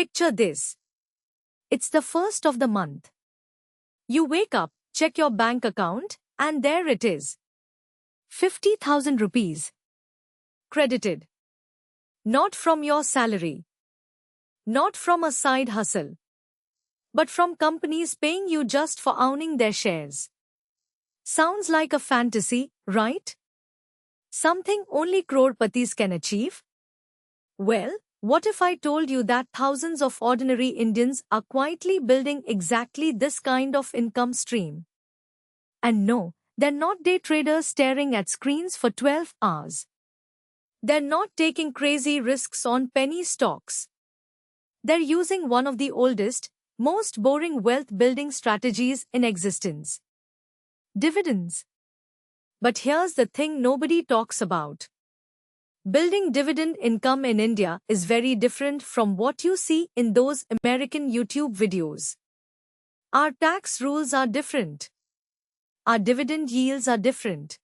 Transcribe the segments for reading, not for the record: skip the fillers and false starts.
Picture this. It's the first of the month. You wake up, check your bank account, and there it is. 50,000 rupees. Credited. Not from your salary. Not from a side hustle. But from companies paying you just for owning their shares. Sounds like a fantasy, right? Something only crore-patis can achieve? Well, what if I told you that thousands of ordinary Indians are quietly building exactly this kind of income stream? And no, they're not day traders staring at screens for 12 hours. They're not taking crazy risks on penny stocks. They're using one of the oldest, most boring wealth-building strategies in existence. Dividends. But here's the thing nobody talks about. Building dividend income in India is very different from what you see in those American YouTube videos. Our tax rules are different. Our dividend yields are different.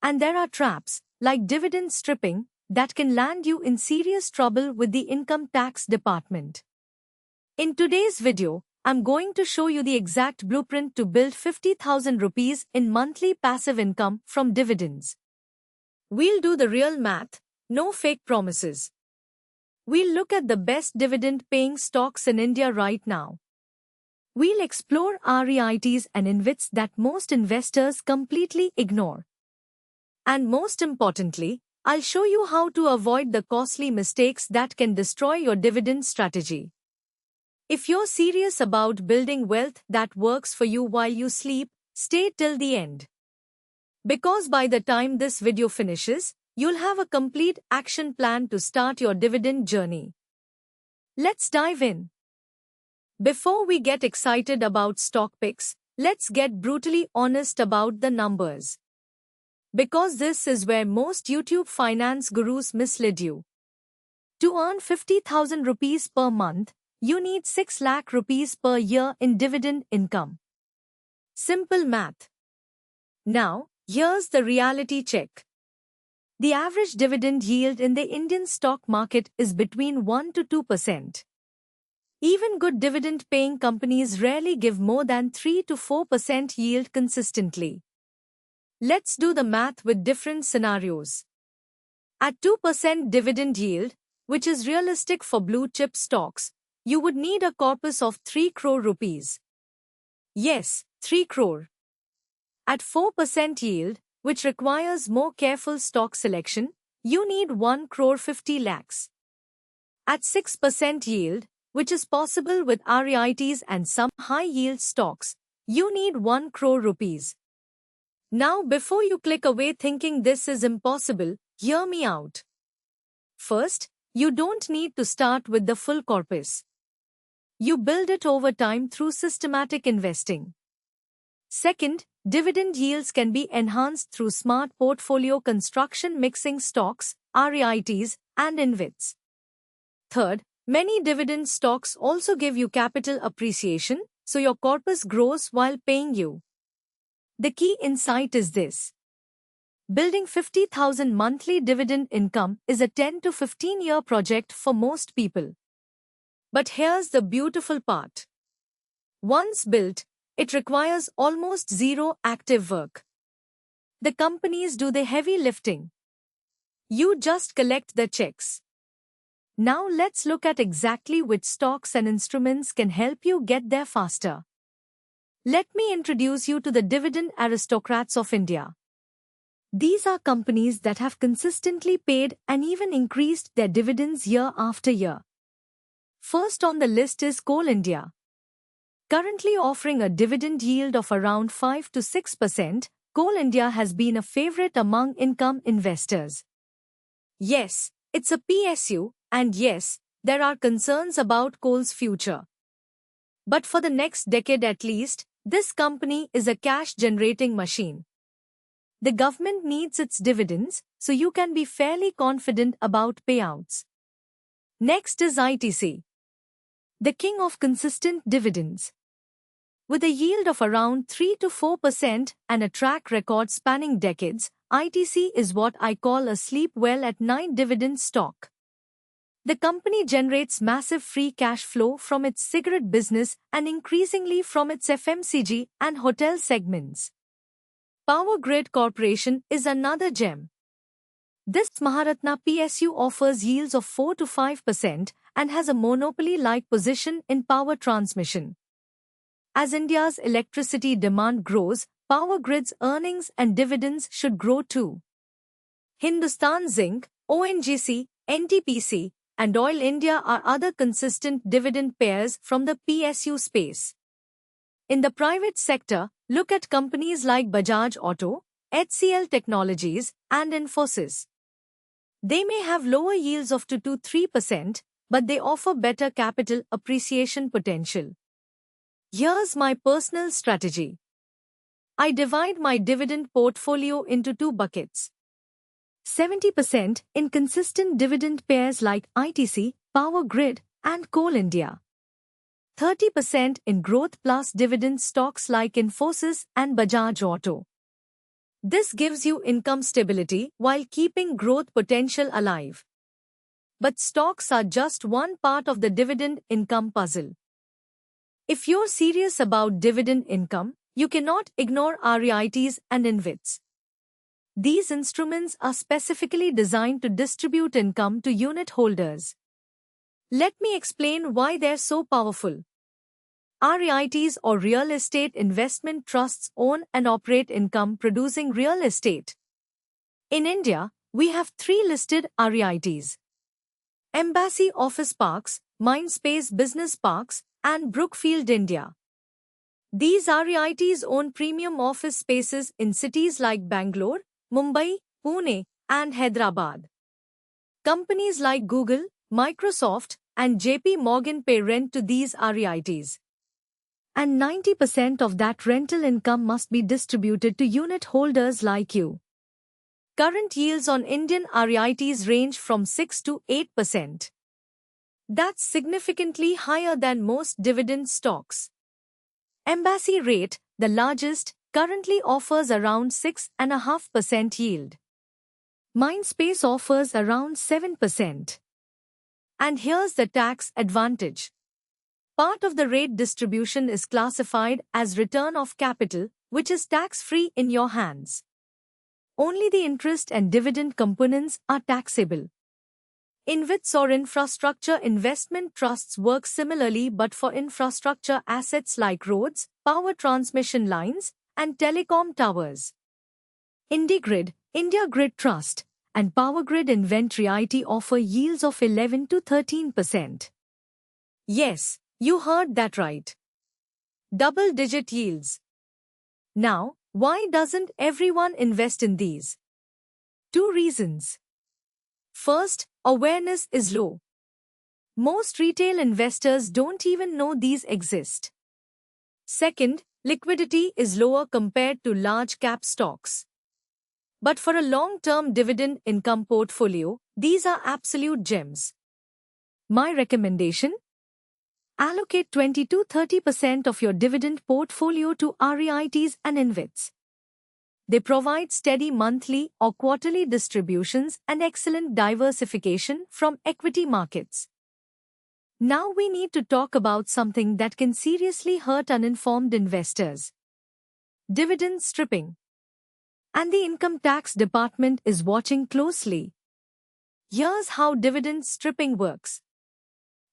And there are traps, like dividend stripping, that can land you in serious trouble with the income tax department. In today's video, I'm going to show you the exact blueprint to build 50,000 rupees in monthly passive income from dividends. We'll do the real math, no fake promises. We'll look at the best dividend-paying stocks in India right now. We'll explore REITs and InvITs that most investors completely ignore. And most importantly, I'll show you how to avoid the costly mistakes that can destroy your dividend strategy. If you're serious about building wealth that works for you while you sleep, stay till the end. Because by the time this video finishes, you'll have a complete action plan to start your dividend journey. Let's dive in. Before we get excited about stock picks, let's get brutally honest about the numbers. Because this is where most YouTube finance gurus mislead you. To earn 50,000 rupees per month, you need 6 lakh rupees per year in dividend income. Simple math. Now, here's the reality check. The average dividend yield in the Indian stock market is between 1 to 2%. Even good dividend-paying companies rarely give more than 3 to 4% yield consistently. Let's do the math with different scenarios. At 2% dividend yield, which is realistic for blue-chip stocks, you would need a corpus of 3 crore rupees. Yes, 3 crore. At 4% yield, which requires more careful stock selection, you need 1 crore 50 lakhs. At 6% yield, which is possible with REITs and some high-yield stocks, you need 1 crore rupees. Now before you click away thinking this is impossible, hear me out. First, you don't need to start with the full corpus. You build it over time through systematic investing. Second, dividend yields can be enhanced through smart portfolio construction mixing stocks, REITs, and InvITs. Third, many dividend stocks also give you capital appreciation, so your corpus grows while paying you. The key insight is this. Building 50,000 monthly dividend income is a 10 to 15-year project for most people. But here's the beautiful part. Once built, it requires almost zero active work. The companies do the heavy lifting. You just collect the checks. Now let's look at exactly which stocks and instruments can help you get there faster. Let me introduce you to the dividend aristocrats of India. These are companies that have consistently paid and even increased their dividends year after year. First on the list is Coal India. Currently offering a dividend yield of around 5 to 6%, Coal India has been a favorite among income investors. Yes, it's a PSU, and yes, there are concerns about coal's future. But for the next decade at least, this company is a cash-generating machine. The government needs its dividends, so you can be fairly confident about payouts. Next is ITC, the king of consistent dividends. With a yield of around 3 to 4% and a track record spanning decades, ITC is what I call a sleep well at night dividend stock. The company generates massive free cash flow from its cigarette business and increasingly from its FMCG and hotel segments. Power Grid Corporation is another gem. This Maharatna PSU offers yields of 4 to 5% and has a monopoly-like position in power transmission. As India's electricity demand grows, Power Grid's earnings and dividends should grow too. Hindustan Zinc, ONGC, NTPC, and Oil India are other consistent dividend payers from the PSU space. In the private sector, look at companies like Bajaj Auto, HCL Technologies, and Infosys. They may have lower yields of 2 to 3%, but they offer better capital appreciation potential. Here's my personal strategy. I divide my dividend portfolio into two buckets. 70% in consistent dividend pairs like ITC, Power Grid, and Coal India. 30% in growth plus dividend stocks like Infosys and Bajaj Auto. This gives you income stability while keeping growth potential alive. But stocks are just one part of the dividend income puzzle. If you're serious about dividend income, you cannot ignore REITs and InvITs. These instruments are specifically designed to distribute income to unit holders. Let me explain why they're so powerful. REITs or real estate investment trusts own and operate income-producing real estate. In India, we have 3 listed REITs: Embassy Office Parks, Mindspace Business Parks, and Brookfield India. These REITs own premium office spaces in cities like Bangalore, Mumbai, Pune, and Hyderabad. Companies like Google, Microsoft, and JP Morgan pay rent to these REITs. And 90% of that rental income must be distributed to unit holders like you. Current yields on Indian REITs range from 6 to 8%. That's significantly higher than most dividend stocks. Embassy REIT, the largest, currently offers around 6.5% yield. Mindspace offers around 7%. And here's the tax advantage. Part of the REIT distribution is classified as return of capital, which is tax-free in your hands. Only the interest and dividend components are taxable. InvITs or infrastructure investment trusts work similarly, but for infrastructure assets like roads, power transmission lines, and telecom towers. IndiGrid, India Grid Trust, and Power Grid Inventory IT offer yields of 11 to 13%. Yes, you heard that right. Double-digit yields. Now, why doesn't everyone invest in these? 2 reasons. First, awareness is low. Most retail investors don't even know these exist. Second, liquidity is lower compared to large-cap stocks. But for a long-term dividend income portfolio, these are absolute gems. My recommendation? Allocate 20 to 30% of your dividend portfolio to REITs and InvITs. They provide steady monthly or quarterly distributions and excellent diversification from equity markets. Now we need to talk about something that can seriously hurt uninformed investors: dividend stripping. And the income tax department is watching closely. Here's how dividend stripping works.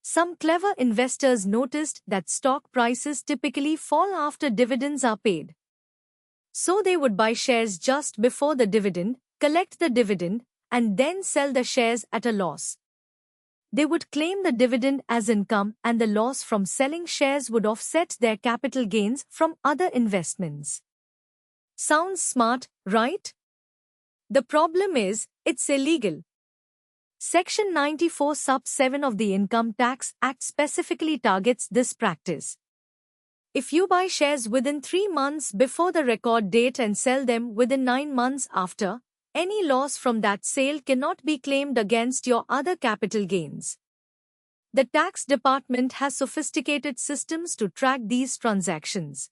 Some clever investors noticed that stock prices typically fall after dividends are paid. So they would buy shares just before the dividend, collect the dividend, and then sell the shares at a loss. They would claim the dividend as income, and the loss from selling shares would offset their capital gains from other investments. Sounds smart, right? The problem is, it's illegal. Section 94 Sub 7 of the Income Tax Act specifically targets this practice. If you buy shares within 3 months before the record date and sell them within 9 months after, any loss from that sale cannot be claimed against your other capital gains. The tax department has sophisticated systems to track these transactions.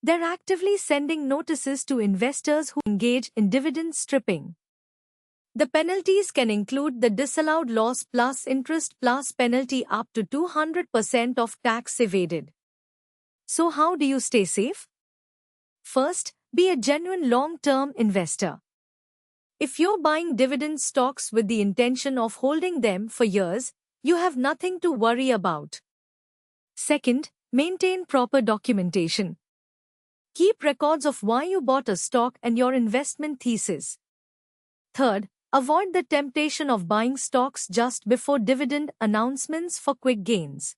They're actively sending notices to investors who engage in dividend stripping. The penalties can include the disallowed loss plus interest plus penalty up to 200% of tax evaded. So how do you stay safe? First, be a genuine long-term investor. If you're buying dividend stocks with the intention of holding them for years, you have nothing to worry about. Second, maintain proper documentation. Keep records of why you bought a stock and your investment thesis. Third, avoid the temptation of buying stocks just before dividend announcements for quick gains.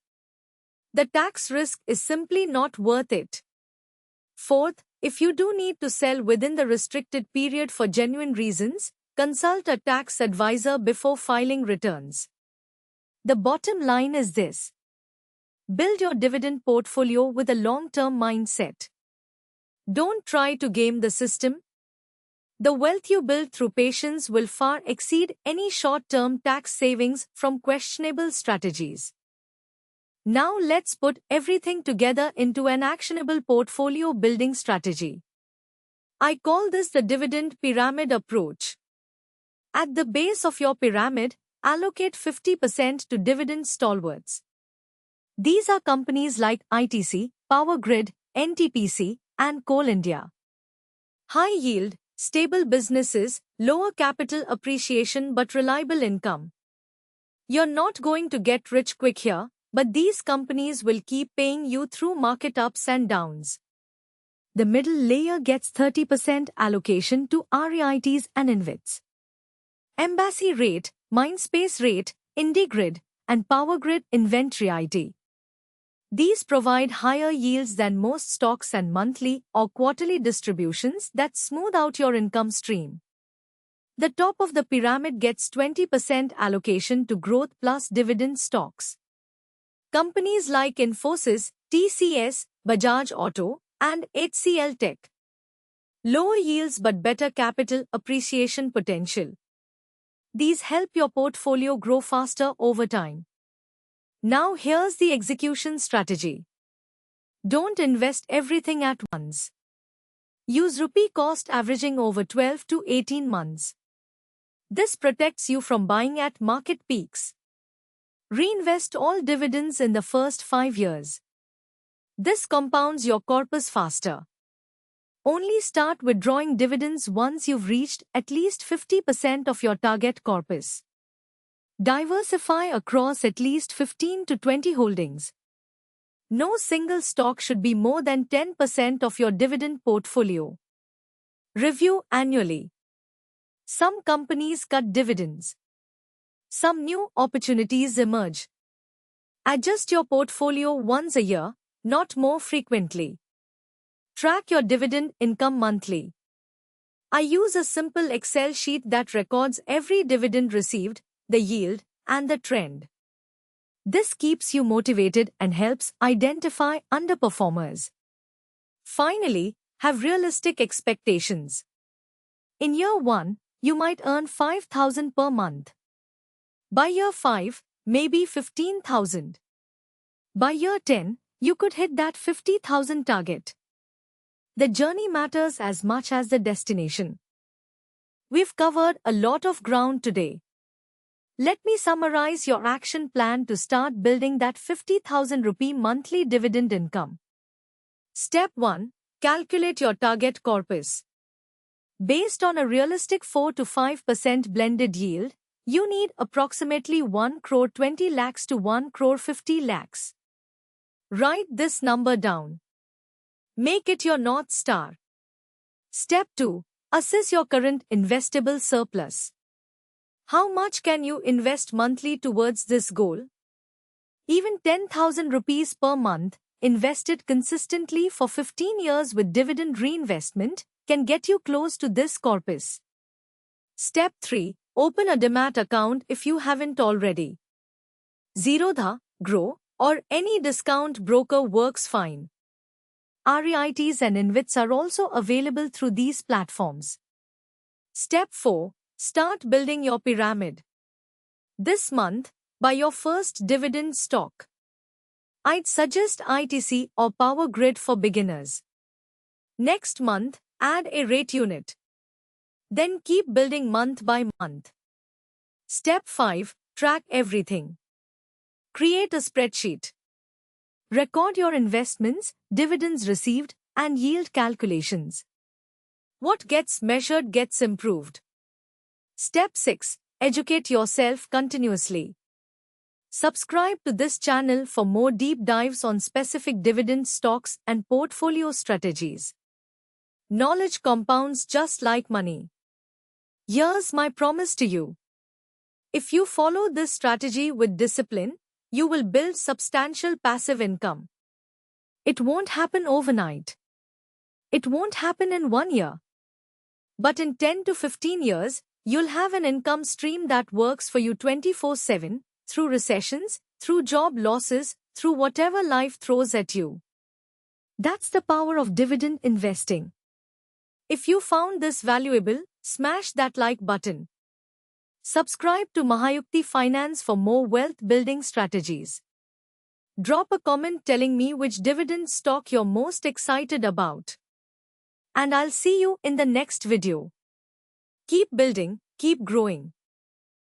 The tax risk is simply not worth it. Fourth, if you do need to sell within the restricted period for genuine reasons, consult a tax advisor before filing returns. The bottom line is this: build your dividend portfolio with a long-term mindset. Don't try to game the system. The wealth you build through patience will far exceed any short-term tax savings from questionable strategies. Now let's put everything together into an actionable portfolio building strategy. I call this the dividend pyramid approach. At the base of your pyramid, allocate 50% to dividend stalwarts. These are companies like ITC, Power Grid, NTPC, and Coal India. High yield, stable businesses, lower capital appreciation but reliable income. You're not going to get rich quick here, but these companies will keep paying you through market ups and downs. The middle layer gets 30% allocation to REITs and InvITs. Embassy REIT, Mindspace REIT, IndiGrid, and Power Grid Inventory IT. These provide higher yields than most stocks and monthly or quarterly distributions that smooth out your income stream. The top of the pyramid gets 20% allocation to growth plus dividend stocks. Companies like Infosys, TCS, Bajaj Auto, and HCL Tech. Lower yields but better capital appreciation potential. These help your portfolio grow faster over time. Now here's the execution strategy. Don't invest everything at once. Use rupee cost averaging over 12 to 18 months. This protects you from buying at market peaks. Reinvest all dividends in the first 5 years. This compounds your corpus faster. Only start withdrawing dividends once you've reached at least 50% of your target corpus. Diversify across at least 15 to 20 holdings. No single stock should be more than 10% of your dividend portfolio. Review annually. Some companies cut dividends. Some new opportunities emerge. Adjust your portfolio once a year, not more frequently. Track your dividend income monthly. I use a simple Excel sheet that records every dividend received, the yield, and the trend. This keeps you motivated and helps identify underperformers. Finally, have realistic expectations. In year 1, you might earn 5,000 per month. By year 5, maybe 15,000. By year 10, you could hit that 50,000 target. The journey matters as much as the destination. We've covered a lot of ground today. Let me summarize your action plan to start building that 50,000 rupee monthly dividend income. Step 1. Calculate your target corpus. Based on a realistic 4 to 5% blended yield, you need approximately 1 crore 20 lakhs to 1 crore 50 lakhs. Write this number down. Make it your North Star. Step 2. Assess your current investable surplus. How much can you invest monthly towards this goal? Even 10,000 rupees per month, invested consistently for 15 years with dividend reinvestment, can get you close to this corpus. Step 3. Open a Demat account if you haven't already. Zerodha, Grow, or any discount broker works fine. REITs and InvITs are also available through these platforms. Step 4. Start building your pyramid. This month, buy your first dividend stock. I'd suggest ITC or Power Grid for beginners. Next month, add a rate unit. Then keep building month by month. Step 5. Track everything. Create a spreadsheet. Record your investments, dividends received, and yield calculations. What gets measured gets improved. Step 6. Educate yourself continuously. Subscribe to this channel for more deep dives on specific dividend stocks and portfolio strategies. Knowledge compounds just like money. Here's my promise to you. If you follow this strategy with discipline, you will build substantial passive income. It won't happen overnight. It won't happen in 1 year. But in 10 to 15 years, you'll have an income stream that works for you 24/7, through recessions, through job losses, through whatever life throws at you. That's the power of dividend investing. If you found this valuable, smash that like button. Subscribe to Mahayukti Finance for more wealth-building strategies. Drop a comment telling me which dividend stock you're most excited about. And I'll see you in the next video. Keep building, keep growing.